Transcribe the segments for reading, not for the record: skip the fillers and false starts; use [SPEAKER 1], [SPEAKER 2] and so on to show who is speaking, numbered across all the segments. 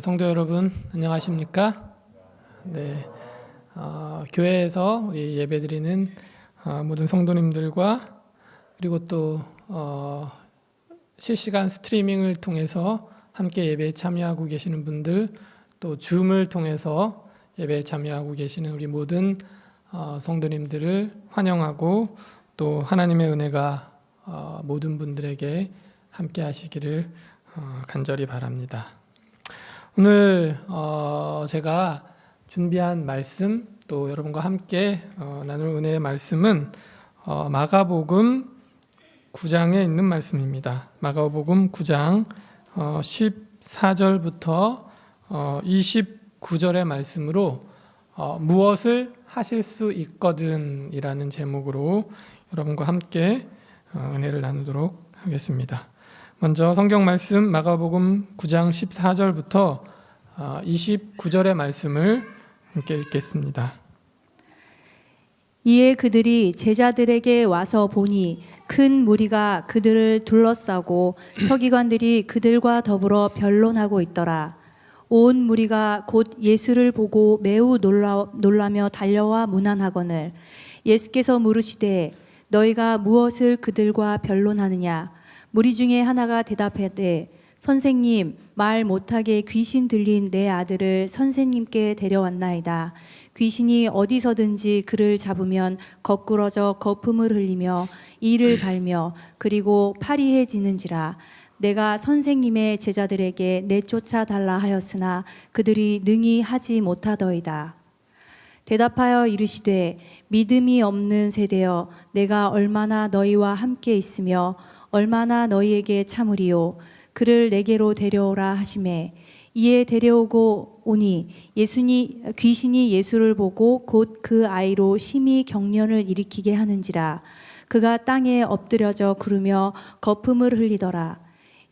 [SPEAKER 1] 성도 여러분 안녕하십니까? 네, 교회에서 우리 예배드리는 모든 성도님들과 그리고 또 실시간 스트리밍을 통해서 함께 예배에 참여하고 계시는 분들, 또 줌을 통해서 예배에 참여하고 계시는 우리 모든 성도님들을 환영하고 또 하나님의 은혜가 모든 분들에게 함께 하시기를 간절히 바랍니다. 오늘 제가 준비한 말씀, 또 여러분과 함께 나눌 은혜의 말씀은 마가복음 9장에 있는 말씀입니다. 마가복음 9장 14절부터 29절의 말씀으로 무엇을 하실 수 있거든 이라는 제목으로 여러분과 함께 은혜를 나누도록 하겠습니다. 먼저 성경 말씀 마가복음 9장 14절부터 29절의 말씀을 함께 읽겠습니다.
[SPEAKER 2] 이에 그들이 제자들에게 와서 보니 큰 무리가 그들을 둘러싸고 서기관들이 그들과 더불어 변론하고 있더라. 온 무리가 곧 예수를 보고 매우 놀라며 달려와 문안하거늘 예수께서 물으시되 너희가 무엇을 그들과 변론하느냐? 무리 중에 하나가 대답하되 선생님, 말 못하게 귀신 들린 내 아들을 선생님께 데려왔나이다. 귀신이 어디서든지 그를 잡으면 거꾸러져 거품을 흘리며 이를 갈며 그리고 파리해지는지라. 내가 선생님의 제자들에게 내쫓아 달라 하였으나 그들이 능히 하지 못하더이다. 대답하여 이르시되 믿음이 없는 세대여, 내가 얼마나 너희와 함께 있으며 얼마나 너희에게 참으리요. 그를 내게로 데려오라 하시매 이에 데려오고 오니 귀신이 예수를 보고 곧 그 아이로 심히 경련을 일으키게 하는지라. 그가 땅에 엎드려져 구르며 거품을 흘리더라.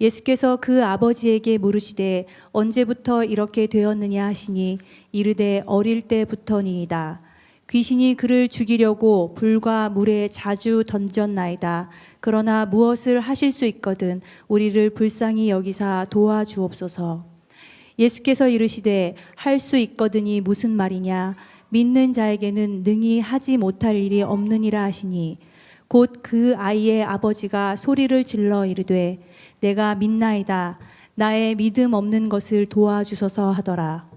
[SPEAKER 2] 예수께서 그 아버지에게 물으시되 언제부터 이렇게 되었느냐 하시니 이르되 어릴 때부터니이다. 귀신이 그를 죽이려고 불과 물에 자주 던졌나이다. 그러나 무엇을 하실 수 있거든 우리를 불쌍히 여기사 도와주옵소서. 예수께서 이르시되 할 수 있거든이 무슨 말이냐? 믿는 자에게는 능히 하지 못할 일이 없느니라 하시니 곧 그 아이의 아버지가 소리를 질러 이르되 내가 믿나이다. 나의 믿음 없는 것을 도와주소서 하더라.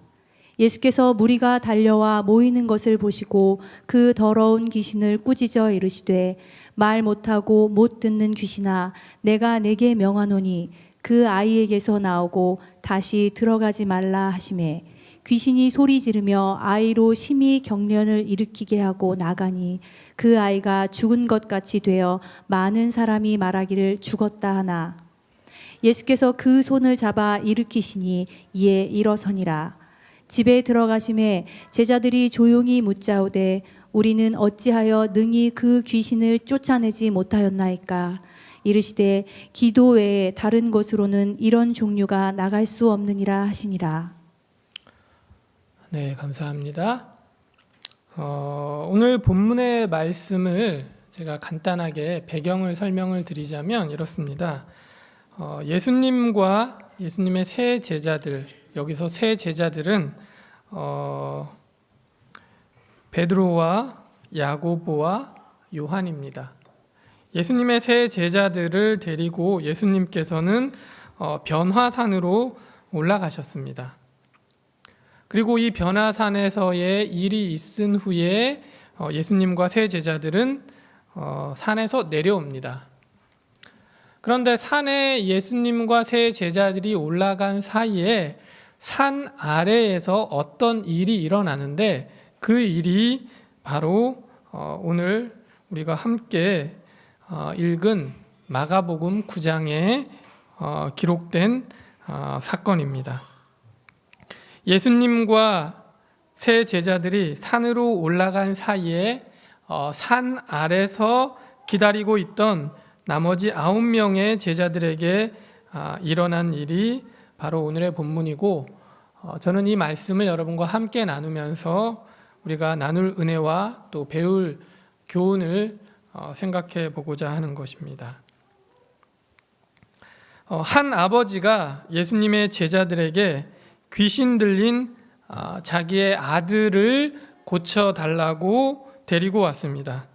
[SPEAKER 2] 예수께서 무리가 달려와 모이는 것을 보시고 그 더러운 귀신을 꾸짖어 이르시되 말 못하고 못 듣는 귀신아, 내가 내게 명하노니 그 아이에게서 나오고 다시 들어가지 말라 하시매 귀신이 소리 지르며 아이로 심히 경련을 일으키게 하고 나가니 그 아이가 죽은 것 같이 되어 많은 사람이 말하기를 죽었다 하나 예수께서 그 손을 잡아 일으키시니 이에 일어서니라. 집에 들어가심에 제자들이 조용히 묻자오되 우리는 어찌하여 능히 그 귀신을 쫓아내지 못하였나이까? 이르시되 기도 외에 다른 곳으로는 이런 종류가 나갈 수 없느니라 하시니라.
[SPEAKER 1] 네, 감사합니다. 오늘 본문의 말씀을 제가 간단하게 배경을 설명을 드리자면 이렇습니다. 예수님과 예수님의 세 제자들, 여기서 세 제자들은 베드로와 야고보와 요한입니다. 예수님의 세 제자들을 데리고 예수님께서는 변화산으로 올라가셨습니다. 그리고 이 변화산에서의 일이 있은 후에 예수님과 세 제자들은 산에서 내려옵니다. 그런데 산에 예수님과 세 제자들이 올라간 사이에 산 아래에서 어떤 일이 일어나는데 그 일이 바로 오늘 우리가 함께 읽은 마가복음 9장에 기록된 사건입니다. 예수님과 세 제자들이 산으로 올라간 사이에 산 아래서 기다리고 있던 나머지 9명의 제자들에게 일어난 일이 바로 오늘의 본문이고 저는 이 말씀을 여러분과 함께 나누면서 우리가 나눌 은혜와 또 배울 교훈을 생각해 보고자 하는 것입니다. 한 아버지가 예수님의 제자들에게 귀신 들린 자기의 아들을 고쳐달라고 데리고 왔습니다.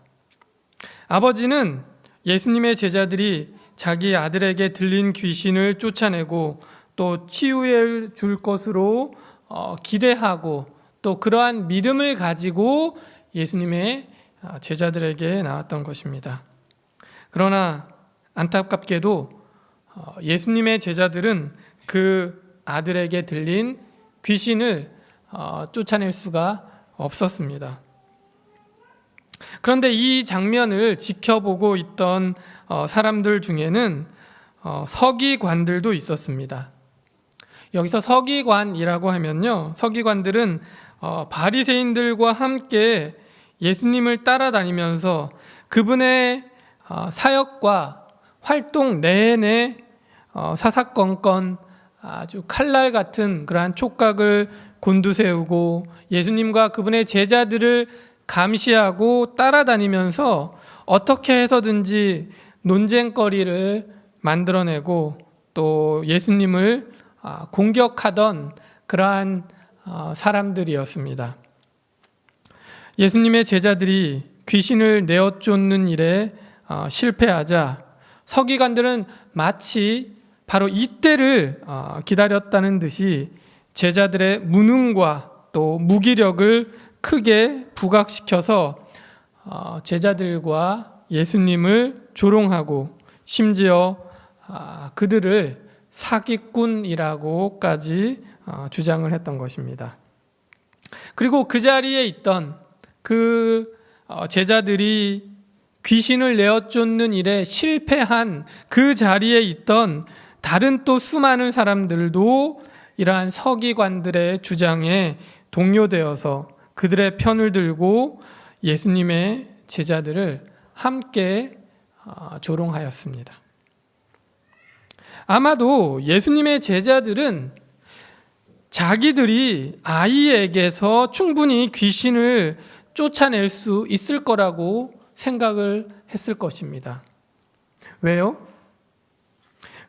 [SPEAKER 1] 아버지는 예수님의 제자들이 자기 아들에게 들린 귀신을 쫓아내고 또 치유해 줄 것으로 기대하고 또 그러한 믿음을 가지고 예수님의 제자들에게 나왔던 것입니다. 그러나 안타깝게도 예수님의 제자들은 그 아들에게 들린 귀신을 쫓아낼 수가 없었습니다. 그런데 이 장면을 지켜보고 있던 사람들 중에는 서기관들도 있었습니다. 여기서 서기관이라고 하면요, 서기관들은 바리새인들과 함께 예수님을 따라다니면서 그분의 사역과 활동 내내 사사건건 아주 칼날 같은 그러한 촉각을 곤두세우고 예수님과 그분의 제자들을 감시하고 따라다니면서 어떻게 해서든지 논쟁거리를 만들어내고 또 예수님을 공격하던 그러한 사람들이었습니다. 예수님의 제자들이 귀신을 내어 쫓는 일에 실패하자 서기관들은 마치 바로 이때를 기다렸다는 듯이 제자들의 무능과 또 무기력을 크게 부각시켜서 제자들과 예수님을 조롱하고 심지어 그들을 사기꾼이라고까지 주장을 했던 것입니다. 그리고 그 자리에 있던 그 제자들이 귀신을 내어 쫓는 일에 실패한 그 자리에 있던 다른 또 수많은 사람들도 이러한 서기관들의 주장에 동요되어서 그들의 편을 들고 예수님의 제자들을 함께 조롱하였습니다. 아마도 예수님의 제자들은 자기들이 아이에게서 충분히 귀신을 쫓아낼 수 있을 거라고 생각을 했을 것입니다. 왜요?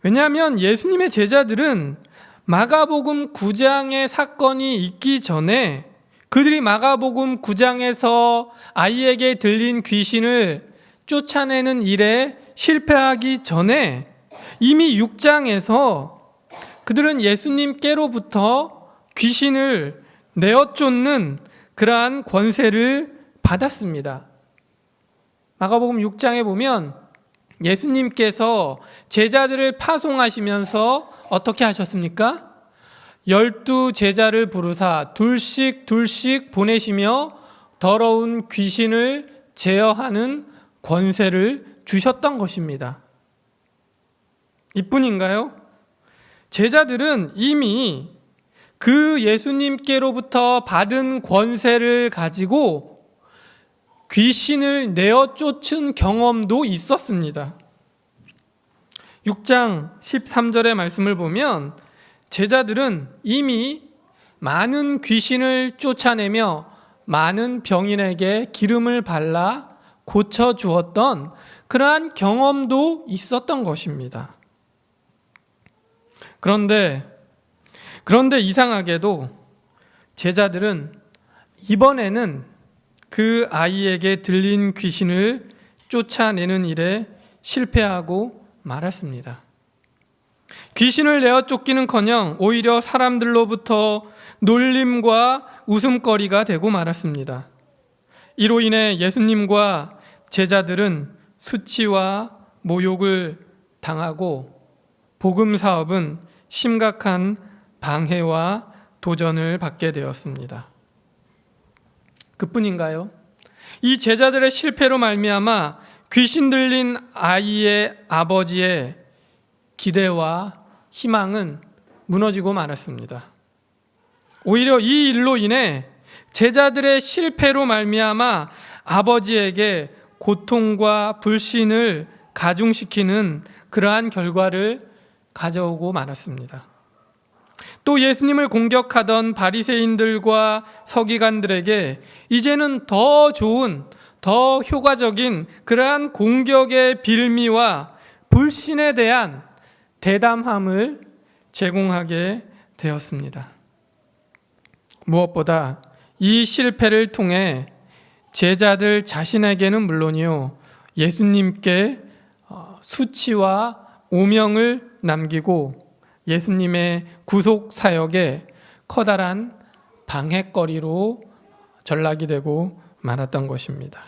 [SPEAKER 1] 왜냐하면 예수님의 제자들은 마가복음 9장의 사건이 있기 전에 그들이 마가복음 9장에서 아이에게 들린 귀신을 쫓아내는 일에 실패하기 전에 이미 6장에서 그들은 예수님께로부터 귀신을 내어 쫓는 그러한 권세를 받았습니다. 마가복음 6장에 보면 예수님께서 제자들을 파송하시면서 어떻게 하셨습니까? 12제자를 부르사 둘씩 보내시며 더러운 귀신을 제어하는 권세를 주셨던 것입니다. 이뿐인가요? 제자들은 이미 그 예수님께로부터 받은 권세를 가지고 귀신을 내어 쫓은 경험도 있었습니다. 6장 13절의 말씀을 보면 제자들은 이미 많은 귀신을 쫓아내며 많은 병인에게 기름을 발라 고쳐주었던 그러한 경험도 있었던 것입니다. 그런데 이상하게도 제자들은 이번에는 그 아이에게 들린 귀신을 쫓아내는 일에 실패하고 말았습니다. 귀신을 내어 쫓기는커녕 오히려 사람들로부터 놀림과 웃음거리가 되고 말았습니다. 이로 인해 예수님과 제자들은 수치와 모욕을 당하고 복음 사업은 심각한 방해와 도전을 받게 되었습니다. 그뿐인가요? 이 제자들의 실패로 말미암아 귀신 들린 아이의 아버지의 기대와 희망은 무너지고 말았습니다. 오히려 이 일로 인해 제자들의 실패로 말미암아 아버지에게 고통과 불신을 가중시키는 그러한 결과를 가져오고 말았습니다. 또 예수님을 공격하던 바리새인들과 서기관들에게 이제는 더 좋은, 더 효과적인 그러한 공격의 빌미와 불신에 대한 대담함을 제공하게 되었습니다. 무엇보다 이 실패를 통해 제자들 자신에게는 물론이요, 예수님께 수치와 오명을 남기고 예수님의 구속 사역에 커다란 방해거리로 전락이 되고 말았던 것입니다.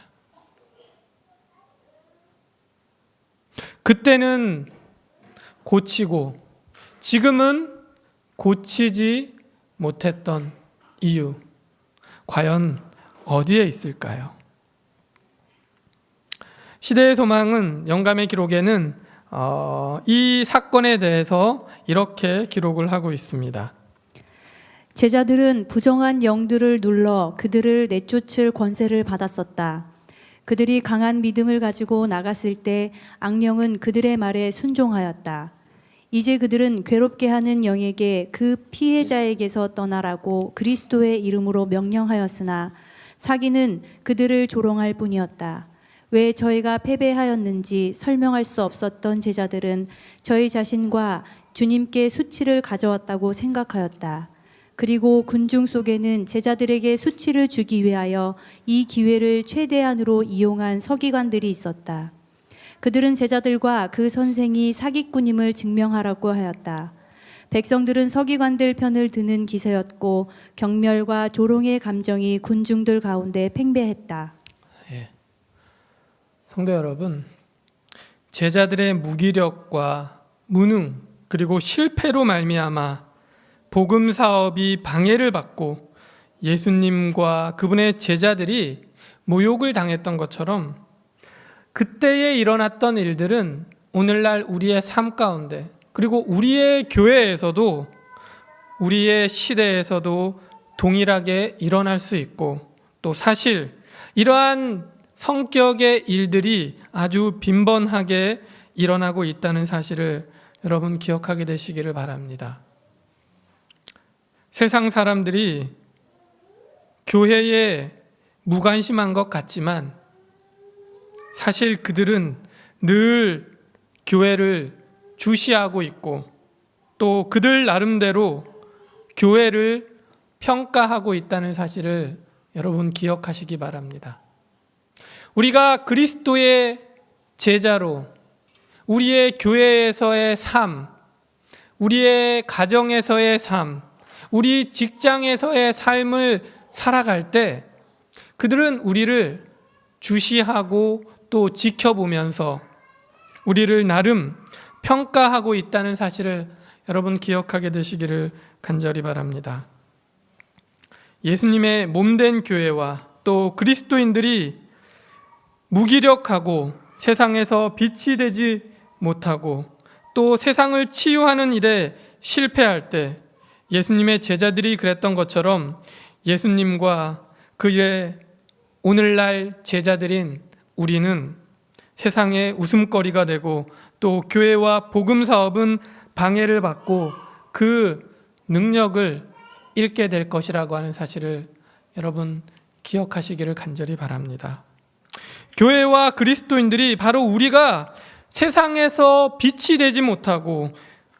[SPEAKER 1] 그때는 고치고 지금은 고치지 못했던 이유, 과연 어디에 있을까요? 시대의 소망은 영감의 기록에는 이 사건에 대해서 이렇게 기록을 하고 있습니다.
[SPEAKER 2] 제자들은 부정한 영들을 눌러 그들을 내쫓을 권세를 받았었다. 그들이 강한 믿음을 가지고 나갔을 때 악령은 그들의 말에 순종하였다. 이제 그들은 괴롭게 하는 영에게 그 피해자에게서 떠나라고 그리스도의 이름으로 명령하였으나 사기는 그들을 조롱할 뿐이었다. 왜 저희가 패배하였는지 설명할 수 없었던 제자들은 저희 자신과 주님께 수치를 가져왔다고 생각하였다. 그리고 군중 속에는 제자들에게 수치를 주기 위하여 이 기회를 최대한으로 이용한 서기관들이 있었다. 그들은 제자들과 그 선생이 사기꾼임을 증명하라고 하였다. 백성들은 서기관들 편을 드는 기세였고 경멸과 조롱의 감정이 군중들 가운데 팽배했다.
[SPEAKER 1] 성도 여러분, 제자들의 무기력과 무능 그리고 실패로 말미암아 복음 사업이 방해를 받고 예수님과 그분의 제자들이 모욕을 당했던 것처럼 그때에 일어났던 일들은 오늘날 우리의 삶 가운데 그리고 우리의 교회에서도 우리의 시대에서도 동일하게 일어날 수 있고 또 사실 이러한 성격의 일들이 아주 빈번하게 일어나고 있다는 사실을 여러분 기억하게 되시기를 바랍니다. 세상 사람들이 교회에 무관심한 것 같지만 사실 그들은 늘 교회를 주시하고 있고 또 그들 나름대로 교회를 평가하고 있다는 사실을 여러분 기억하시기 바랍니다. 우리가 그리스도의 제자로 우리의 교회에서의 삶, 우리의 가정에서의 삶, 우리 직장에서의 삶을 살아갈 때 그들은 우리를 주시하고 또 지켜보면서 우리를 나름 평가하고 있다는 사실을 여러분 기억하게 되시기를 간절히 바랍니다. 예수님의 몸된 교회와 또 그리스도인들이 무기력하고 세상에서 빛이 되지 못하고 또 세상을 치유하는 일에 실패할 때 예수님의 제자들이 그랬던 것처럼 예수님과 그의 오늘날 제자들인 우리는 세상의 웃음거리가 되고 또 교회와 복음 사업은 방해를 받고 그 능력을 잃게 될 것이라고 하는 사실을 여러분 기억하시기를 간절히 바랍니다. 교회와 그리스도인들이 바로 우리가 세상에서 빛이 되지 못하고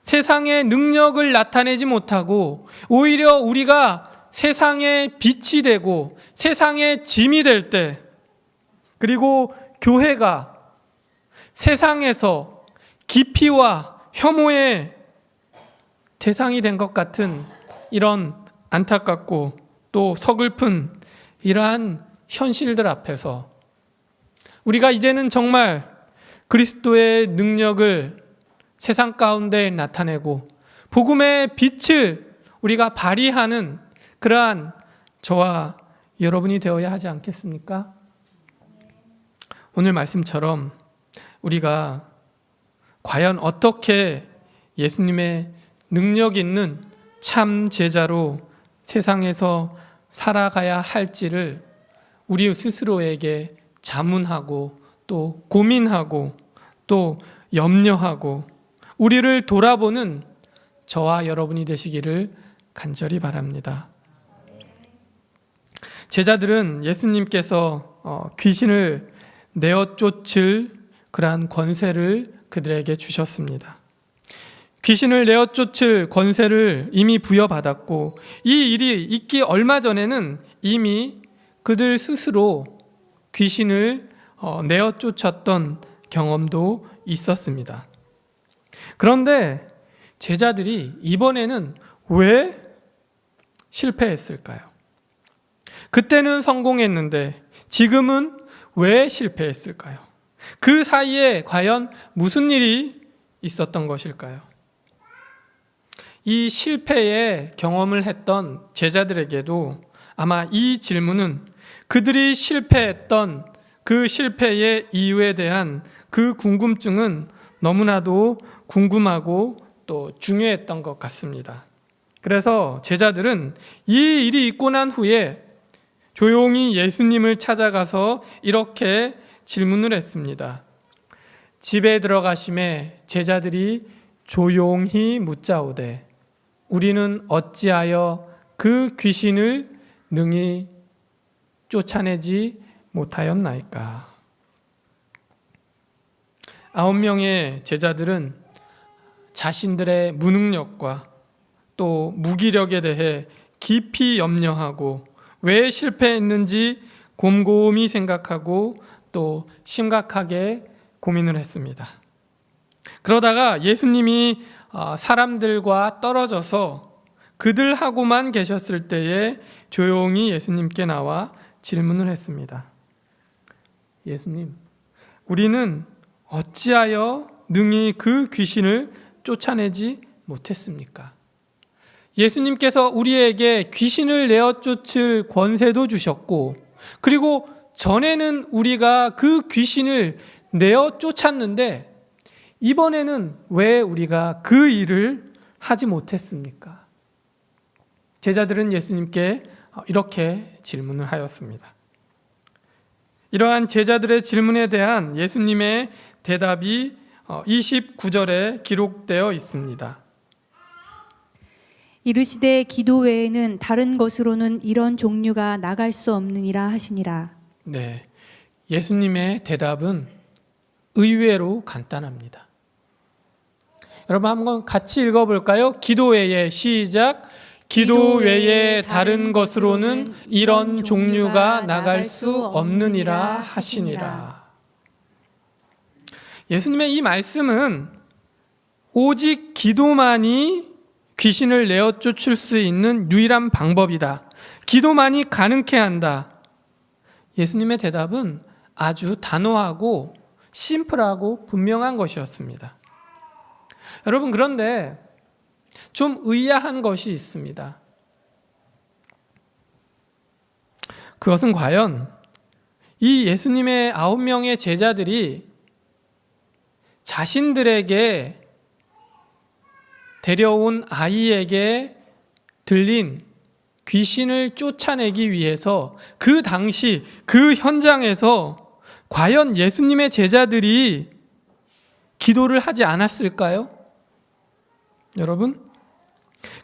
[SPEAKER 1] 세상의 능력을 나타내지 못하고 오히려 우리가 세상의 빛이 되고 세상의 짐이 될 때 그리고 교회가 세상에서 기피와 혐오의 대상이 된 것 같은 이런 안타깝고 또 서글픈 이러한 현실들 앞에서 우리가 이제는 정말 그리스도의 능력을 세상 가운데 나타내고 복음의 빛을 우리가 발휘하는 그러한 저와 여러분이 되어야 하지 않겠습니까? 오늘 말씀처럼 우리가 과연 어떻게 예수님의 능력 있는 참 제자로 세상에서 살아가야 할지를 우리 스스로에게 자문하고 또 고민하고 또 염려하고 우리를 돌아보는 저와 여러분이 되시기를 간절히 바랍니다. 제자들은 예수님께서 귀신을 내어 쫓을 그러한 권세를 그들에게 주셨습니다. 귀신을 내어 쫓을 권세를 이미 부여받았고, 이 일이 있기 얼마 전에는 이미 그들 스스로 귀신을 내어 쫓았던 경험도 있었습니다. 그런데 제자들이 이번에는 왜 실패했을까요? 그때는 성공했는데 지금은 왜 실패했을까요? 그 사이에 과연 무슨 일이 있었던 것일까요? 이 실패의 경험을 했던 제자들에게도 아마 이 질문은 그들이 실패했던 그 실패의 이유에 대한 그 궁금증은 너무나도 궁금하고 또 중요했던 것 같습니다. 그래서 제자들은 이 일이 있고 난 후에 조용히 예수님을 찾아가서 이렇게 질문을 했습니다. 집에 들어가심에 제자들이 조용히 묻자오되 우리는 어찌하여 그 귀신을 능히 쫓아내지 못하였나이까. 9명의 제자들은 자신들의 무능력과 또 무기력에 대해 깊이 염려하고 왜 실패했는지 곰곰이 생각하고 또 심각하게 고민을 했습니다. 그러다가 예수님이 사람들과 떨어져서 그들하고만 계셨을 때에 조용히 예수님께 나와 질문을 했습니다. 예수님, 우리는 어찌하여 능히 그 귀신을 쫓아내지 못했습니까? 예수님께서 우리에게 귀신을 내어 쫓을 권세도 주셨고, 그리고 전에는 우리가 그 귀신을 내어 쫓았는데 이번에는 왜 우리가 그 일을 하지 못했습니까? 제자들은 예수님께 이렇게 질문을 하였습니다. 이러한 제자들의 질문에 대한 예수님의 대답이 29절에 기록되어 있습니다.
[SPEAKER 2] 이르시되 기도 외에는 다른 것으로는 이런 종류가 나갈 수 없느니라 하시니라.
[SPEAKER 1] 네, 예수님의 대답은 의외로 간단합니다. 여러분 한번 같이 읽어볼까요? 기도 외에 시작. 기도 외에 다른 것으로는 이런 종류가 나갈 수 없느니라 하시니라. 예수님의 이 말씀은 오직 기도만이 귀신을 내어 쫓을 수 있는 유일한 방법이다. 기도만이 가능케 한다. 예수님의 대답은 아주 단호하고 심플하고 분명한 것이었습니다. 여러분, 그런데 좀 의아한 것이 있습니다. 그것은 과연 이 예수님의 9명의 제자들이 자신들에게 데려온 아이에게 들린 귀신을 쫓아내기 위해서 그 당시 그 현장에서 과연 예수님의 제자들이 기도를 하지 않았을까요? 여러분,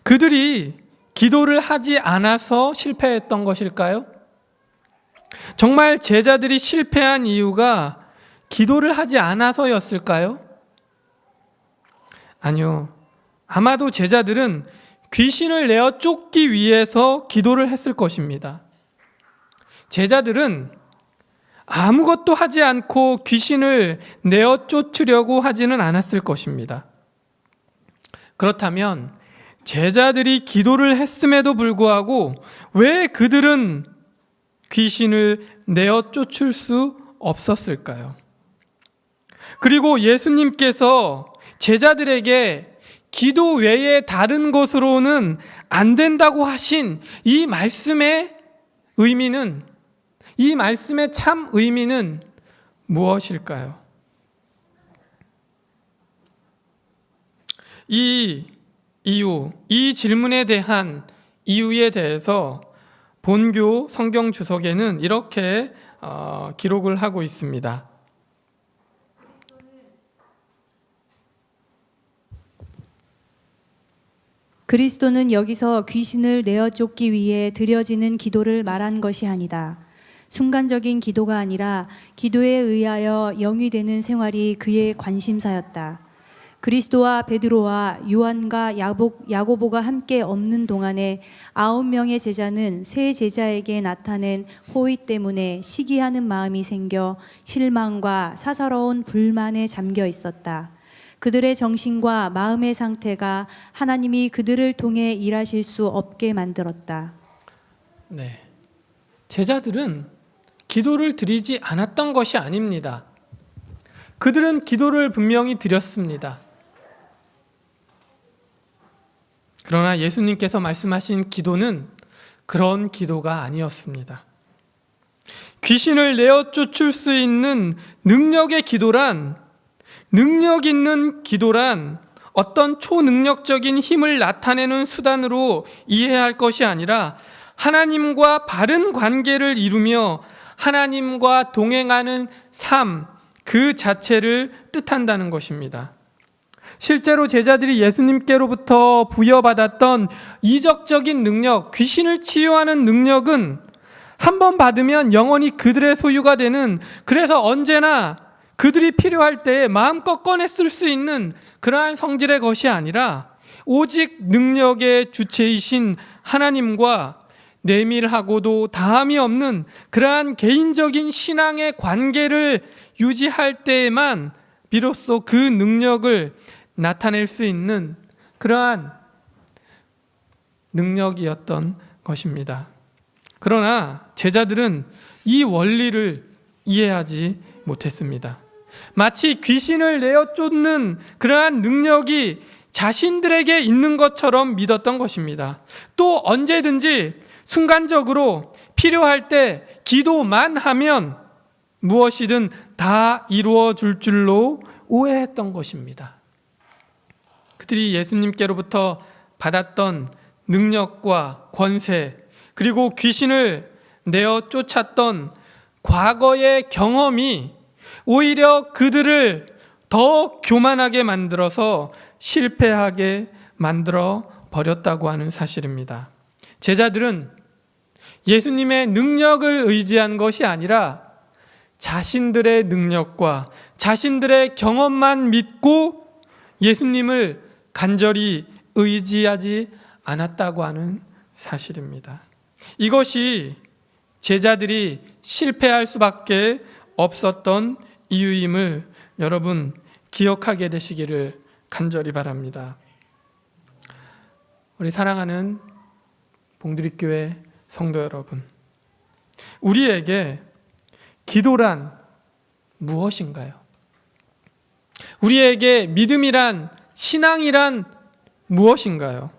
[SPEAKER 1] 그들이 기도를 하지 않아서 실패했던 것일까요? 정말 제자들이 실패한 이유가 기도를 하지 않아서였을까요? 아니요. 아마도 제자들은 귀신을 내어 쫓기 위해서 기도를 했을 것입니다. 제자들은 아무것도 하지 않고 귀신을 내어 쫓으려고 하지는 않았을 것입니다. 그렇다면 제자들이 기도를 했음에도 불구하고 왜 그들은 귀신을 내어 쫓을 수 없었을까요? 그리고 예수님께서 제자들에게 기도 외에 다른 것으로는 안 된다고 하신 이 말씀의 의미는, 이 말씀의 참 의미는 무엇일까요? 이 이유, 이 질문에 대한 이유에 대해서 본교 성경 주석에는 이렇게 기록을 하고 있습니다.
[SPEAKER 2] 그리스도는 여기서 귀신을 내어 쫓기 위해 드려지는 기도를 말한 것이 아니다. 순간적인 기도가 아니라 기도에 의하여 영위되는 생활이 그의 관심사였다. 그리스도와 베드로와 요한과 야고보가 함께 없는 동안에 9명의 제자는 새 제자에게 나타낸 호의 때문에 시기하는 마음이 생겨 실망과 사사로운 불만에 잠겨 있었다. 그들의 정신과 마음의 상태가 하나님이 그들을 통해 일하실 수 없게 만들었다.
[SPEAKER 1] 네. 제자들은 기도를 드리지 않았던 것이 아닙니다. 그들은 기도를 분명히 드렸습니다. 그러나 예수님께서 말씀하신 기도는 그런 기도가 아니었습니다. 귀신을 내어 쫓을 수 있는 능력 있는 기도란 어떤 초능력적인 힘을 나타내는 수단으로 이해해야 할 것이 아니라 하나님과 바른 관계를 이루며 하나님과 동행하는 삶 그 자체를 뜻한다는 것입니다. 실제로 제자들이 예수님께로부터 부여받았던 이적적인 능력, 귀신을 치유하는 능력은 한 번 받으면 영원히 그들의 소유가 되는, 그래서 언제나 그들이 필요할 때 마음껏 꺼냈을 수 있는 그러한 성질의 것이 아니라 오직 능력의 주체이신 하나님과 내밀하고도 다함이 없는 그러한 개인적인 신앙의 관계를 유지할 때에만 비로소 그 능력을 나타낼 수 있는 그러한 능력이었던 것입니다. 그러나 제자들은 이 원리를 이해하지 못했습니다. 마치 귀신을 내어 쫓는 그러한 능력이 자신들에게 있는 것처럼 믿었던 것입니다. 또 언제든지 순간적으로 필요할 때 기도만 하면 무엇이든 다 이루어 줄 줄로 오해했던 것입니다. 그들이 예수님께로부터 받았던 능력과 권세, 그리고 귀신을 내어 쫓았던 과거의 경험이 오히려 그들을 더 교만하게 만들어서 실패하게 만들어 버렸다고 하는 사실입니다. 제자들은 예수님의 능력을 의지한 것이 아니라 자신들의 능력과 자신들의 경험만 믿고 예수님을 간절히 의지하지 않았다고 하는 사실입니다. 이것이 제자들이 실패할 수밖에 없었던 이유임을 여러분 기억하게 되시기를 간절히 바랍니다. 우리 사랑하는 봉두리교회 성도 여러분, 우리에게 기도란 무엇인가요? 우리에게 믿음이란, 신앙이란 무엇인가요?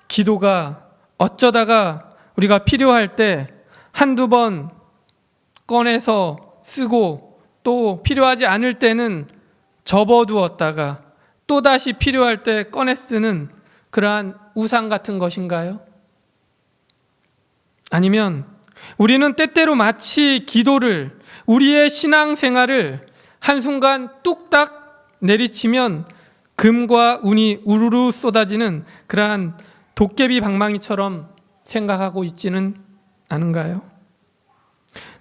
[SPEAKER 1] 기도가 어쩌다가 우리가 필요할 때 한두 번 꺼내서 쓰고 또 필요하지 않을 때는 접어두었다가 또다시 필요할 때 꺼내 쓰는 그러한 우상 같은 것인가요? 아니면 우리는 때때로 마치 기도를, 우리의 신앙생활을 한순간 뚝딱 내리치면 금과 운이 우르르 쏟아지는 그러한 도깨비 방망이처럼 생각하고 있지는 않은가요?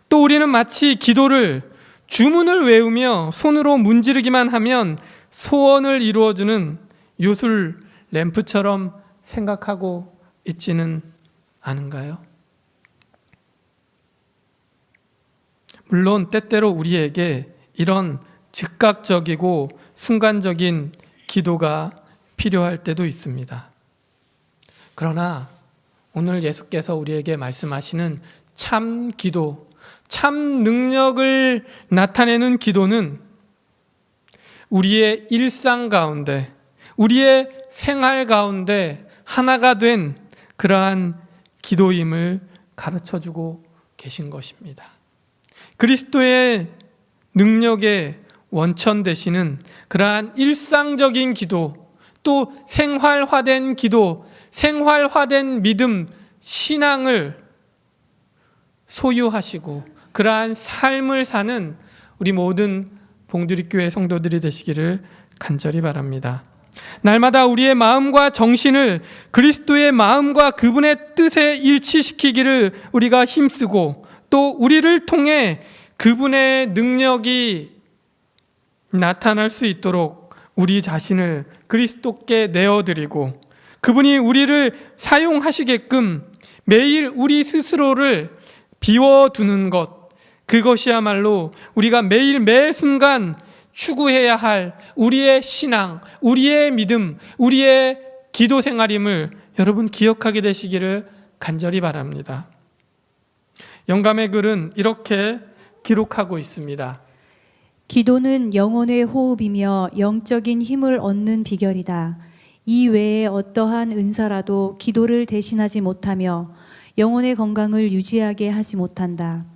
[SPEAKER 1] 또 우리는 마치 기도를 주문을 외우며 손으로 문지르기만 하면 소원을 이루어주는 요술 램프처럼 생각하고 있지는 않은가요? 물론 때때로 우리에게 이런 즉각적이고 순간적인 기도가 필요할 때도 있습니다. 그러나 오늘 예수께서 우리에게 말씀하시는 참 기도, 참 능력을 나타내는 기도는 우리의 일상 가운데, 우리의 생활 가운데 하나가 된 그러한 기도임을 가르쳐주고 계신 것입니다. 그리스도의 능력의 원천 되시는 그러한 일상적인 기도, 또 생활화된 기도, 생활화된 믿음, 신앙을 소유하시고 그러한 삶을 사는 우리 모든 봉두리교회 성도들이 되시기를 간절히 바랍니다. 날마다 우리의 마음과 정신을 그리스도의 마음과 그분의 뜻에 일치시키기를 우리가 힘쓰고 또 우리를 통해 그분의 능력이 나타날 수 있도록 우리 자신을 그리스도께 내어드리고 그분이 우리를 사용하시게끔 매일 우리 스스로를 비워두는 것, 그것이야말로 우리가 매일 매 순간 추구해야 할 우리의 신앙, 우리의 믿음, 우리의 기도 생활임을 여러분 기억하게 되시기를 간절히 바랍니다. 영감의 글은 이렇게 기록하고 있습니다.
[SPEAKER 2] 기도는 영혼의 호흡이며 영적인 힘을 얻는 비결이다. 이 외에 어떠한 은사라도 기도를 대신하지 못하며 영혼의 건강을 유지하게 하지 못한다.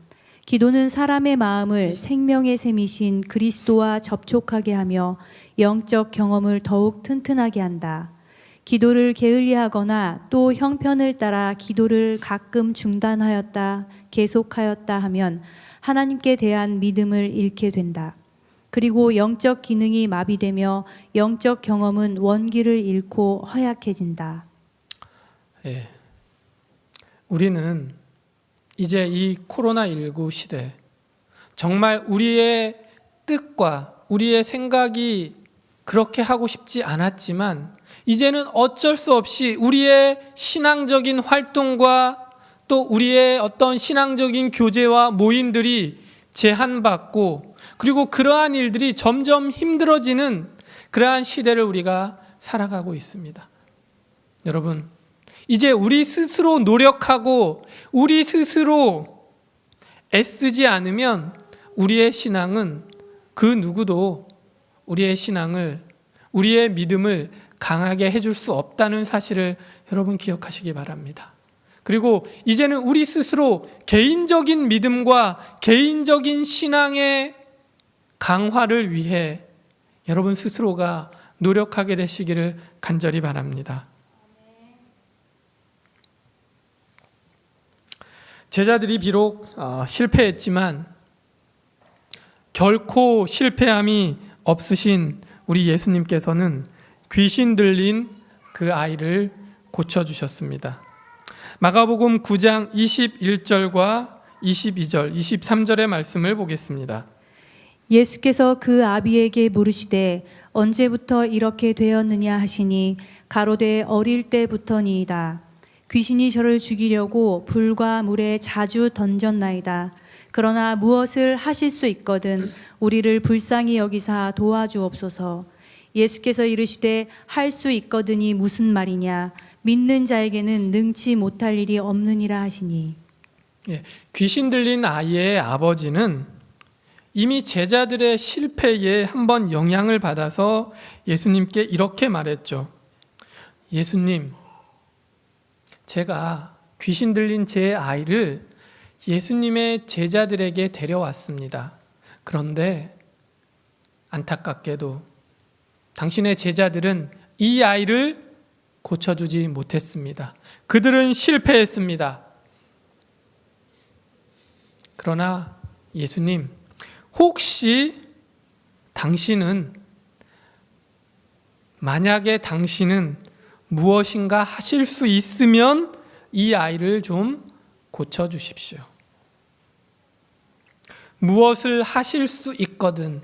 [SPEAKER 2] 기도는 사람의 마음을 생명의 샘이신 그리스도와 접촉하게 하며 영적 경험을 더욱 튼튼하게 한다. 기도를 게을리하거나 또 형편을 따라 기도를 가끔 중단하였다, 계속하였다 하면 하나님께 대한 믿음을 잃게 된다. 그리고 영적 기능이 마비되며 영적 경험은 원기를 잃고 허약해진다.
[SPEAKER 1] 예. 우리는 이제 이 코로나19 시대 정말 우리의 뜻과 우리의 생각이 그렇게 하고 싶지 않았지만 이제는 어쩔 수 없이 우리의 신앙적인 활동과 또 우리의 어떤 신앙적인 교제와 모임들이 제한받고 그리고 그러한 일들이 점점 힘들어지는 그러한 시대를 우리가 살아가고 있습니다. 여러분, 이제 우리 스스로 노력하고 우리 스스로 애쓰지 않으면 우리의 신앙은 그 누구도 우리의 신앙을, 우리의 믿음을 강하게 해줄 수 없다는 사실을 여러분 기억하시기 바랍니다. 그리고 이제는 우리 스스로 개인적인 믿음과 개인적인 신앙의 강화를 위해 여러분 스스로가 노력하게 되시기를 간절히 바랍니다. 제자들이 비록 실패했지만 결코 실패함이 없으신 우리 예수님께서는 귀신 들린 그 아이를 고쳐주셨습니다. 마가복음 9장 21절과 22절, 23절의 말씀을 보겠습니다.
[SPEAKER 2] 예수께서 그 아비에게 물으시되 언제부터 이렇게 되었느냐 하시니 가로되 어릴 때부터니이다. 귀신이 저를 죽이려고 불과 물에 자주 던졌나이다. 그러나 무엇을 하실 수 있거든 우리를 불쌍히 여기사 도와주옵소서. 예수께서 이르시되 할 수 있거든이 무슨 말이냐. 믿는 자에게는 능치 못할 일이 없느니라 하시니.
[SPEAKER 1] 귀신 들린 아이의 아버지는 이미 제자들의 실패에 한번 영향을 받아서 예수님께 이렇게 말했죠. 예수님, 제가 귀신 들린 제 아이를 예수님의 제자들에게 데려왔습니다. 그런데 안타깝게도 당신의 제자들은 이 아이를 고쳐주지 못했습니다. 그들은 실패했습니다. 그러나 예수님, 혹시 만약에 당신은 무엇인가 하실 수 있으면 이 아이를 좀 고쳐주십시오. 무엇을 하실 수 있거든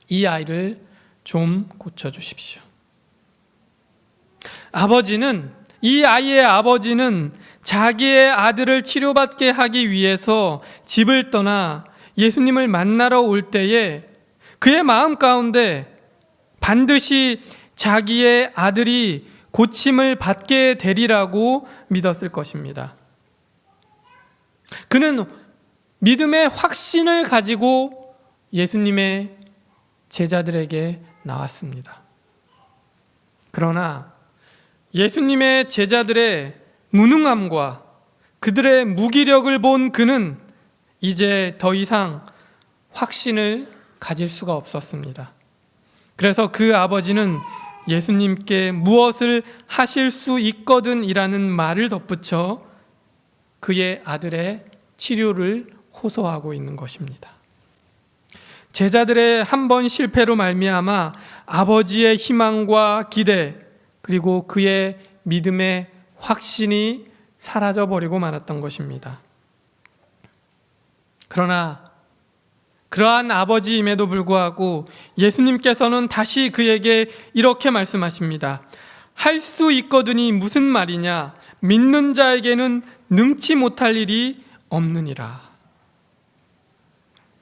[SPEAKER 1] 이 아이를 좀 고쳐주십시오. 이 아이의 아버지는 자기의 아들을 치료받게 하기 위해서 집을 떠나 예수님을 만나러 올 때에 그의 마음 가운데 반드시 자기의 아들이 고침을 받게 되리라고 믿었을 것입니다. 그는 믿음의 확신을 가지고 예수님의 제자들에게 나왔습니다. 그러나 예수님의 제자들의 무능함과 그들의 무기력을 본 그는 이제 더 이상 확신을 가질 수가 없었습니다. 그래서 그 아버지는 예수님께 무엇을 하실 수 있거든 이라는 말을 덧붙여 그의 아들의 치료를 호소하고 있는 것입니다. 제자들의 한 번 실패로 말미암아 아버지의 희망과 기대 그리고 그의 믿음의 확신이 사라져버리고 말았던 것입니다. 그러나 그러한 아버지임에도 불구하고 예수님께서는 다시 그에게 이렇게 말씀하십니다. 할 수 있거든이 무슨 말이냐? 믿는 자에게는 능치 못할 일이 없느니라.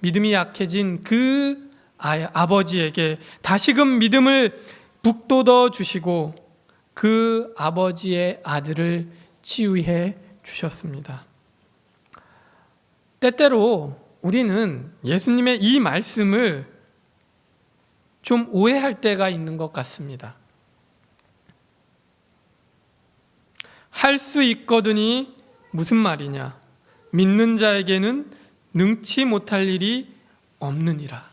[SPEAKER 1] 믿음이 약해진 그 아버지에게 다시금 믿음을 북돋워 주시고 그 아버지의 아들을 치유해 주셨습니다. 때때로 우리는 예수님의 이 말씀을 좀 오해할 때가 있는 것 같습니다. 할 수 있거든이 무슨 말이냐? 믿는 자에게는 능치 못할 일이 없느니라.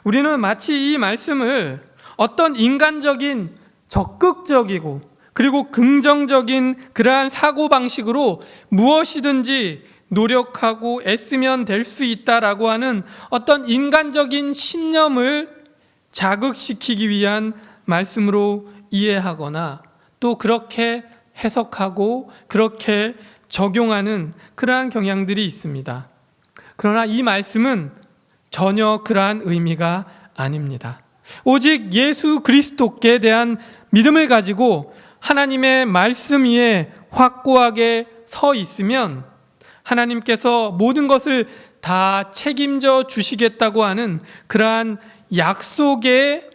[SPEAKER 1] 우리는 마치 이 말씀을 어떤 인간적인 적극적이고 그리고 긍정적인 그러한 사고방식으로 무엇이든지 노력하고 애쓰면 될 수 있다라고 하는 어떤 인간적인 신념을 자극시키기 위한 말씀으로 이해하거나 또 그렇게 해석하고 그렇게 적용하는 그러한 경향들이 있습니다. 그러나 이 말씀은 전혀 그러한 의미가 아닙니다. 오직 예수 그리스도께 대한 믿음을 가지고 하나님의 말씀 위에 확고하게 서 있으면 하나님께서 모든 것을 다 책임져 주시겠다고 하는 그러한 약속의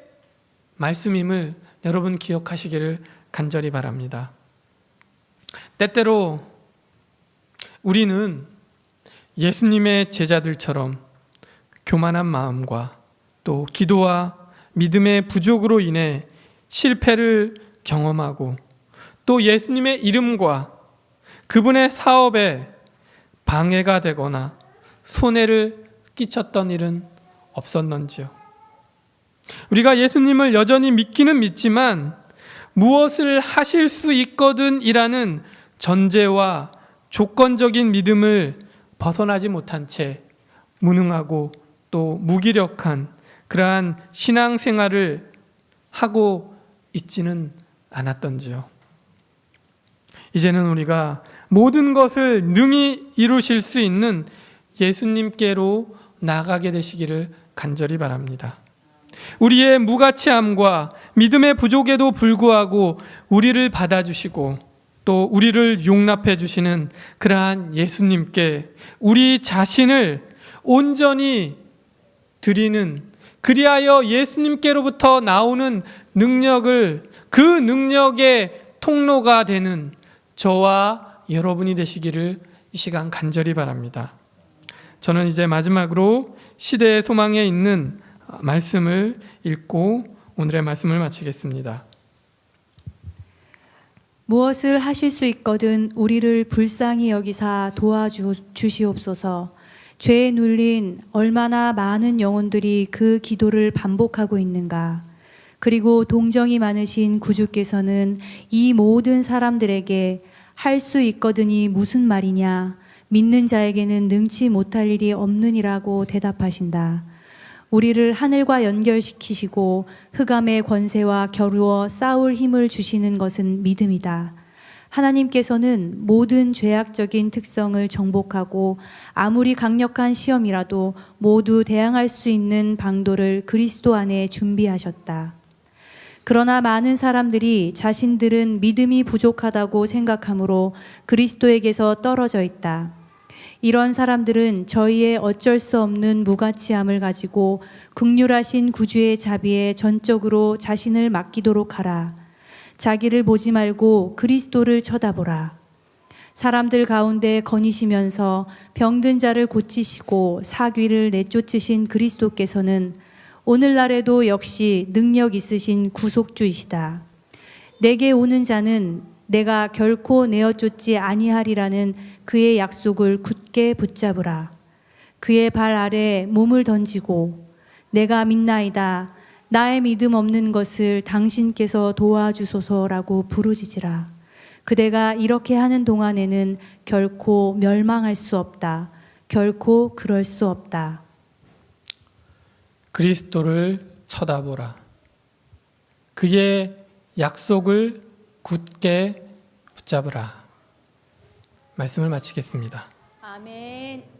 [SPEAKER 1] 말씀임을 여러분 기억하시기를 간절히 바랍니다. 때때로 우리는 예수님의 제자들처럼 교만한 마음과 또 기도와 믿음의 부족으로 인해 실패를 경험하고 또 예수님의 이름과 그분의 사업에 방해가 되거나 손해를 끼쳤던 일은 없었는지요? 우리가 예수님을 여전히 믿기는 믿지만 무엇을 하실 수 있거든 이라는 전제와 조건적인 믿음을 벗어나지 못한 채 무능하고 또 무기력한 그러한 신앙생활을 하고 있지는 않았던지요. 이제는 우리가 모든 것을 능히 이루실 수 있는 예수님께로 나아가게 되시기를 간절히 바랍니다. 우리의 무가치함과 믿음의 부족에도 불구하고 우리를 받아주시고 또 우리를 용납해 주시는 그러한 예수님께 우리 자신을 온전히 드리는, 그리하여 예수님께로부터 나오는 능력을, 그 능력의 통로가 되는 저와 여러분이 되시기를 이 시간 간절히 바랍니다. 저는 이제 마지막으로 시대의 소망에 있는 말씀을 읽고 오늘의 말씀을 마치겠습니다.
[SPEAKER 2] 무엇을 하실 수 있거든 우리를 불쌍히 여기사 도와주시옵소서. 죄에 눌린 얼마나 많은 영혼들이 그 기도를 반복하고 있는가. 그리고 동정이 많으신 구주께서는 이 모든 사람들에게 할 수 있거든이 무슨 말이냐, 믿는 자에게는 능치 못할 일이 없느니라고 대답하신다. 우리를 하늘과 연결시키시고 흑암의 권세와 겨루어 싸울 힘을 주시는 것은 믿음이다. 하나님께서는 모든 죄악적인 특성을 정복하고 아무리 강력한 시험이라도 모두 대항할 수 있는 방도를 그리스도 안에 준비하셨다. 그러나 많은 사람들이 자신들은 믿음이 부족하다고 생각하므로 그리스도에게서 떨어져 있다. 이런 사람들은 저희의 어쩔 수 없는 무가치함을 가지고 긍휼하신 구주의 자비에 전적으로 자신을 맡기도록 하라. 자기를 보지 말고 그리스도를 쳐다보라. 사람들 가운데 거니시면서 병든 자를 고치시고 사귀를 내쫓으신 그리스도께서는 오늘날에도 역시 능력 있으신 구속주이시다. 내게 오는 자는 내가 결코 내어쫓지 아니하리라는 그의 약속을 굳게 붙잡으라. 그의 발 아래 몸을 던지고 내가 믿나이다. 나의 믿음 없는 것을 당신께서 도와주소서라고 부르짖으라. 그대가 이렇게 하는 동안에는 결코 멸망할 수 없다. 결코 그럴 수 없다.
[SPEAKER 1] 그리스도를 쳐다보라. 그의 약속을 굳게 붙잡으라. 말씀을 마치겠습니다.
[SPEAKER 2] 아멘.